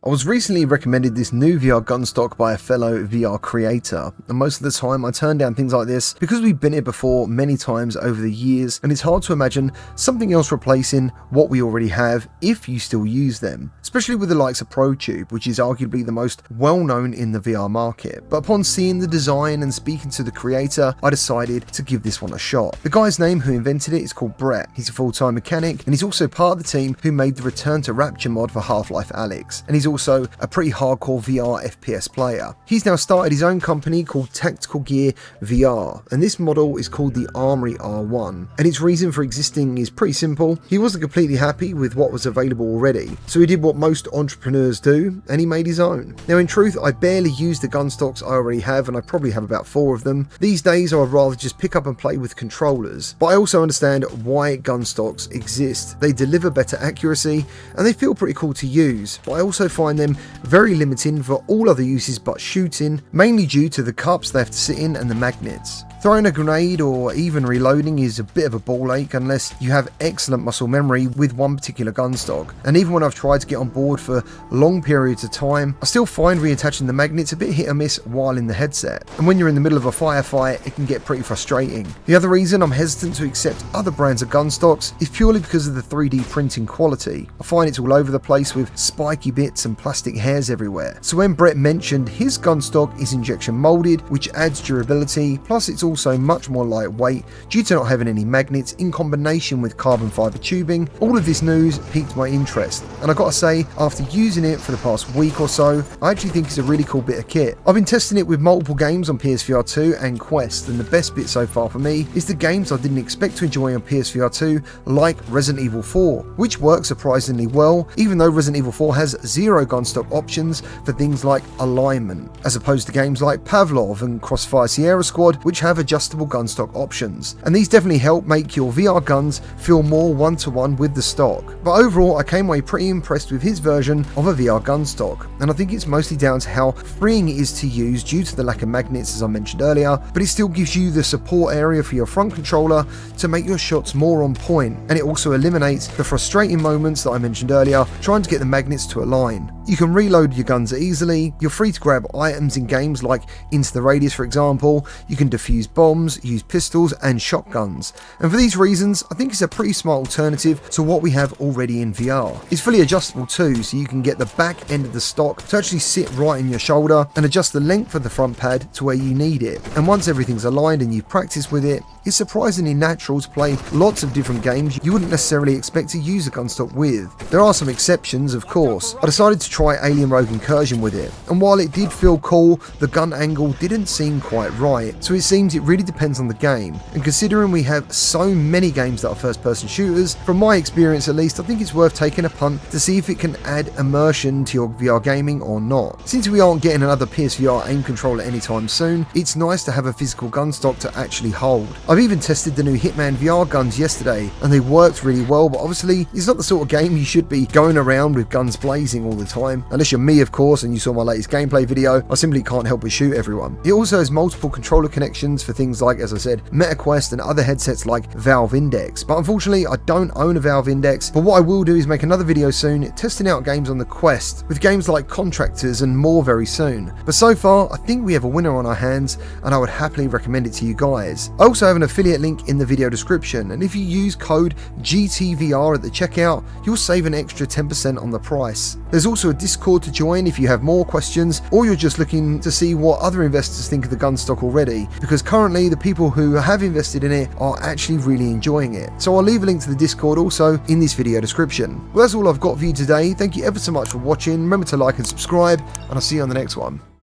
I was recently recommended this new VR Gunstock by a fellow VR creator, and most of the time I turn down things like this because we've been here before many times over the years, and it's hard to imagine something else replacing what we already have if you still use them, especially with the likes of ProTube, which is arguably the most well-known in the VR market. But upon seeing the design and speaking to the creator, I decided to give this one a shot. The guy's name who invented it is called Brett. He's a full-time mechanic, and he's also part of the team who made the Return to Rapture mod for Half-Life Alyx, and he's also a pretty hardcore VR FPS player. He's now started his own company called Tactical Gear VR, and this model is called the ARMORY R1, and its reason for existing is pretty simple. He wasn't completely happy with what was available already, so he did what most entrepreneurs do, and he made his own. Now in truth, I barely use the gunstocks I already have, and I probably have about 4 of them. These days I would rather just pick up and play with controllers, but I also understand why gunstocks exist. They deliver better accuracy, and they feel pretty cool to use, but I also find them very limiting for all other uses but shooting, mainly due to the cups they have to sit in and the magnets. Throwing a grenade or even reloading is a bit of a ball ache unless you have excellent muscle memory with one particular gunstock, and even when I've tried to get on board for long periods of time, I still find reattaching the magnets a bit hit or miss while in the headset, and when you're in the middle of a firefight it can get pretty frustrating. The other reason I'm hesitant to accept other brands of gunstocks is purely because of the 3D printing quality. I find it's all over the place with spiky bits and plastic hairs everywhere. So when Brett mentioned his gunstock is injection molded, which adds durability, plus it's also much more lightweight due to not having any magnets in combination with carbon fiber tubing, all of this news piqued my interest, and I gotta say, after using it for the past week or so, I actually think it's a really cool bit of kit. I've been testing it with multiple games on PSVR2 and Quest, and the best bit so far for me is the games I didn't expect to enjoy on PSVR2, like Resident Evil 4, which works surprisingly well, even though Resident Evil 4 has 0 gunstock options for things like alignment, as opposed to games like Pavlov and Crossfire Sierra Squad, which have adjustable gunstock options, and these definitely help make your VR guns feel more one-to-one with the stock. But overall I came away pretty impressed with his version of a VR gunstock, and I think it's mostly down to how freeing it is to use due to the lack of magnets as I mentioned earlier, but it still gives you the support area for your front controller to make your shots more on point, and it also eliminates the frustrating moments that I mentioned earlier trying to get the magnets to align. You can reload your guns easily, you're free to grab items in games like Into the Radius for example, you can defuse bombs, use pistols and shotguns, and for these reasons I think it's a pretty smart alternative to what we have already in VR. It's fully adjustable too, so you can get the back end of the stock to actually sit right in your shoulder and adjust the length of the front pad to where you need it, and once everything's aligned and you've practiced with it, it's surprisingly natural to play lots of different games you wouldn't necessarily expect to use a gunstock with. There are some exceptions of course. I decided to try Alien Rogue Incursion with it, and while it did feel cool, the gun angle didn't seem quite right, so it seems it really depends on the game, and considering we have so many games that are first person shooters, from my experience at least, I think it's worth taking a punt to see if it can add immersion to your VR gaming or not. Since we aren't getting another PSVR aim controller anytime soon, it's nice to have a physical gunstock to actually hold. I've even tested the new Hitman VR guns yesterday, and they worked really well, but obviously it's not the sort of game you should be going around with guns blazing all the time, unless you're me of course and you saw my latest gameplay video. I simply can't help but shoot everyone. It also has multiple controller connections for things like, as I said, MetaQuest and other headsets like Valve Index, but unfortunately I don't own a Valve Index, but what I will do is make another video soon testing out games on the Quest, with games like Contractors and more very soon. But so far I think we have a winner on our hands, and I would happily recommend it to you guys. I also have an affiliate link in the video description, and if you use code GTVR at the checkout, you'll save an extra 10% on the price. There's also a Discord to join if you have more questions, or you're just looking to see what other investors think of the gunstock already, because currently the people who have invested in it are actually really enjoying it. So I'll leave a link to the Discord also in this video description. Well, that's all I've got for you today. Thank you ever so much for watching. Remember to like and subscribe, and I'll see you on the next one.